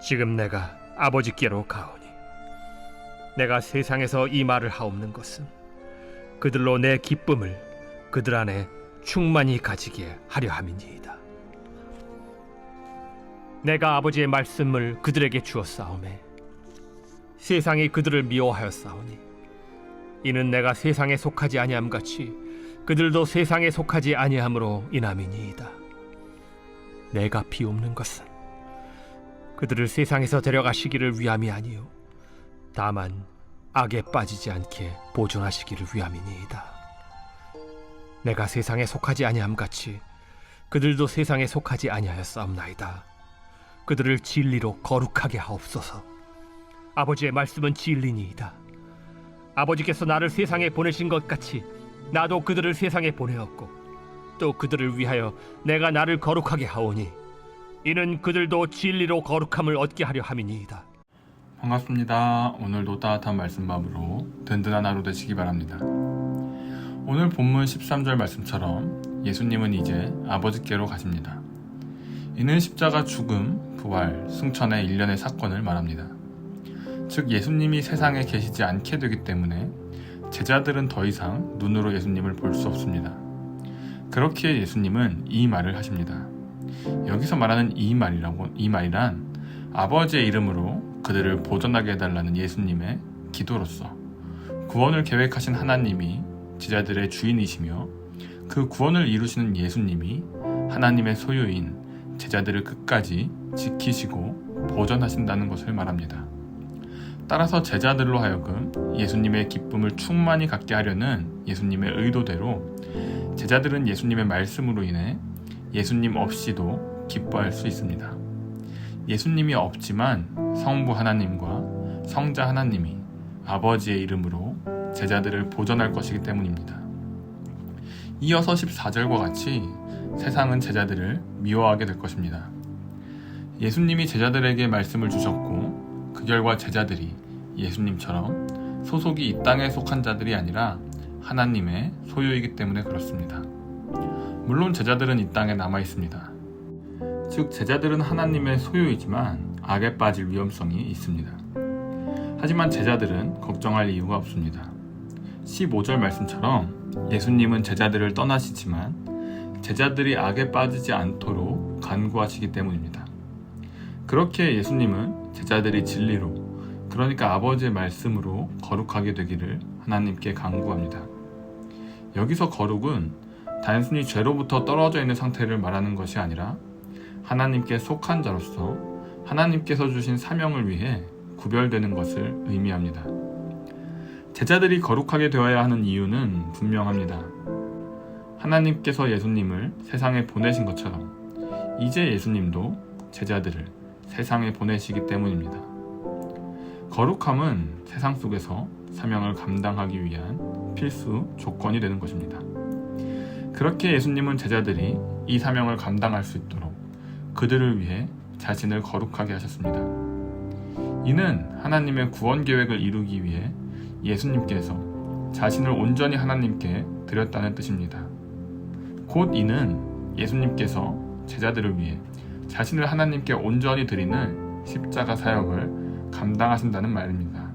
지금 내가 아버지께로 가오니 내가 세상에서 이 말을 하옵는 것은 그들로 내 기쁨을 그들 안에 충만히 가지게 하려 함이니이다. 내가 아버지의 말씀을 그들에게 주었사오매 세상이 그들을 미워하였사오니 이는 내가 세상에 속하지 아니함 같이 그들도 세상에 속하지 아니함으로 인함이니이다. 내가 비옵는 것은 그들을 세상에서 데려가시기를 위함이 아니요 다만 악에 빠지지 않게 보존하시기를 위함이니이다. 내가 세상에 속하지 아니함 같이 그들도 세상에 속하지 아니하였사옵나이다. 그들을 진리로 거룩하게 하옵소서. 아버지의 말씀은 진리니이다. 아버지께서 나를 세상에 보내신 것 같이 나도 그들을 세상에 보내었고 또 그들을 위하여 내가 나를 거룩하게 하오니 이는 그들도 진리로 거룩함을 얻게 하려 함이니이다. 반갑습니다. 오늘도 따뜻한 말씀밥으로 든든한 하루 되시기 바랍니다. 오늘 본문 13절 말씀처럼 예수님은 이제 아버지께로 가십니다. 이는 십자가 죽음, 부활, 승천의 일련의 사건을 말합니다. 즉 예수님이 세상에 계시지 않게 되기 때문에 제자들은 더 이상 눈으로 예수님을 볼 수 없습니다. 그렇기에 예수님은 이 말을 하십니다. 여기서 말하는 이 말이란 아버지의 이름으로 그들을 보존하게 해달라는 예수님의 기도로서 구원을 계획하신 하나님이 제자들의 주인이시며 그 구원을 이루시는 예수님이 하나님의 소유인 제자들을 끝까지 지키시고 보존하신다는 것을 말합니다. 따라서 제자들로 하여금 예수님의 기쁨을 충만히 갖게 하려는 예수님의 의도대로 제자들은 예수님의 말씀으로 인해 예수님 없이도 기뻐할 수 있습니다. 예수님이 없지만 성부 하나님과 성자 하나님이 아버지의 이름으로 제자들을 보존할 것이기 때문입니다. 이어서 14절과 같이 세상은 제자들을 미워하게 될 것입니다. 예수님이 제자들에게 말씀을 주셨고 그 결과 제자들이 예수님처럼 소속이 이 땅에 속한 자들이 아니라 하나님의 소유이기 때문에 그렇습니다. 물론 제자들은 이 땅에 남아 있습니다. 즉 제자들은 하나님의 소유이지만 악에 빠질 위험성이 있습니다. 하지만 제자들은 걱정할 이유가 없습니다. 15절 말씀처럼 예수님은 제자들을 떠나시지만 제자들이 악에 빠지지 않도록 간구하시기 때문입니다. 그렇게 예수님은 제자들이 진리로 그러니까 아버지의 말씀으로 거룩하게 되기를 하나님께 간구합니다. 여기서 거룩은 단순히 죄로부터 떨어져 있는 상태를 말하는 것이 아니라 하나님께 속한 자로서 하나님께서 주신 사명을 위해 구별되는 것을 의미합니다. 제자들이 거룩하게 되어야 하는 이유는 분명합니다. 하나님께서 예수님을 세상에 보내신 것처럼 이제 예수님도 제자들을 세상에 보내시기 때문입니다. 거룩함은 세상 속에서 사명을 감당하기 위한 필수 조건이 되는 것입니다. 그렇게 예수님은 제자들이 이 사명을 감당할 수 있도록 그들을 위해 자신을 거룩하게 하셨습니다. 이는 하나님의 구원 계획을 이루기 위해 예수님께서 자신을 온전히 하나님께 드렸다는 뜻입니다. 곧 이는 예수님께서 제자들을 위해 자신을 하나님께 온전히 드리는 십자가 사역을 감당하신다는 말입니다.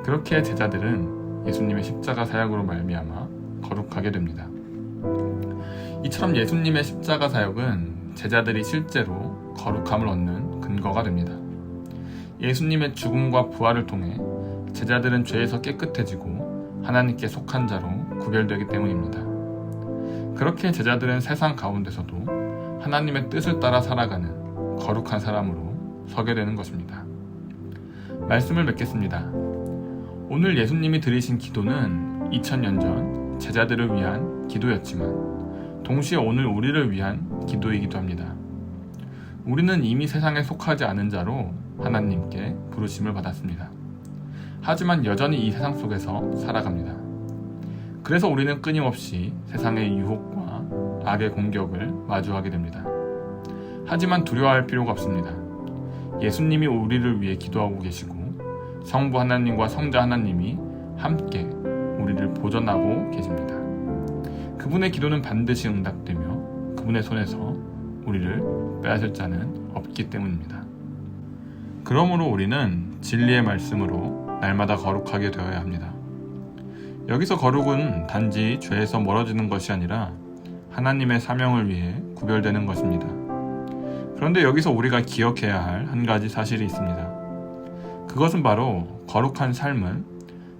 그렇게 제자들은 예수님의 십자가 사역으로 말미암아 거룩하게 됩니다. 이처럼 예수님의 십자가 사역은 제자들이 실제로 거룩함을 얻는 근거가 됩니다. 예수님의 죽음과 부활을 통해 제자들은 죄에서 깨끗해지고 하나님께 속한 자로 구별되기 때문입니다. 그렇게 제자들은 세상 가운데서도 하나님의 뜻을 따라 살아가는 거룩한 사람으로 서게 되는 것입니다. 말씀을 맺겠습니다. 오늘 예수님이 드리신 기도는 2000년 전 제자들을 위한 기도였지만 동시에 오늘 우리를 위한 기도이기도 합니다. 우리는 이미 세상에 속하지 않은 자로 하나님께 부르심을 받았습니다. 하지만 여전히 이 세상 속에서 살아갑니다. 그래서 우리는 끊임없이 세상의 유혹과 악의 공격을 마주하게 됩니다. 하지만 두려워할 필요가 없습니다. 예수님이 우리를 위해 기도하고 계시고 성부 하나님과 성자 하나님이 함께 우리를 보존하고 계십니다. 그분의 기도는 반드시 응답되며 그분의 손에서 우리를 빼앗을 자는 없기 때문입니다. 그러므로 우리는 진리의 말씀으로 날마다 거룩하게 되어야 합니다. 여기서 거룩은 단지 죄에서 멀어지는 것이 아니라 하나님의 사명을 위해 구별되는 것입니다. 그런데 여기서 우리가 기억해야 할 한 가지 사실이 있습니다. 그것은 바로 거룩한 삶은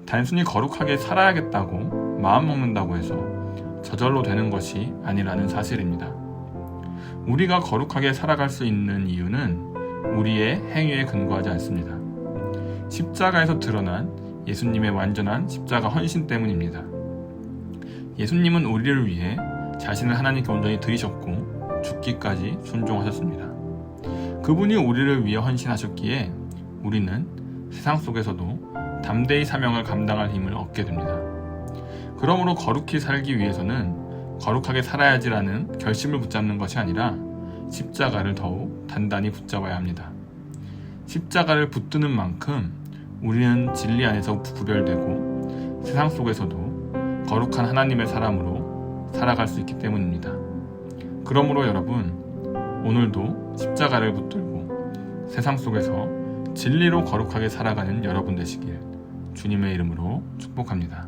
단순히 거룩하게 살아야겠다고 마음먹는다고 해서 저절로 되는 것이 아니라는 사실입니다. 우리가 거룩하게 살아갈 수 있는 이유는 우리의 행위에 근거하지 않습니다. 십자가에서 드러난 예수님의 완전한 십자가 헌신 때문입니다. 예수님은 우리를 위해 자신을 하나님께 온전히 드리셨고 죽기까지 순종하셨습니다. 그분이 우리를 위해 헌신하셨기에 우리는 세상 속에서도 담대히 사명을 감당할 힘을 얻게 됩니다. 그러므로 거룩히 살기 위해서는 거룩하게 살아야지라는 결심을 붙잡는 것이 아니라 십자가를 더욱 단단히 붙잡아야 합니다. 십자가를 붙드는 만큼 우리는 진리 안에서 구별되고 세상 속에서도 거룩한 하나님의 사람으로 살아갈 수 있기 때문입니다. 그러므로 여러분, 오늘도 십자가를 붙들고 세상 속에서 진리로 거룩하게 살아가는 여러분 되시길 주님의 이름으로 축복합니다.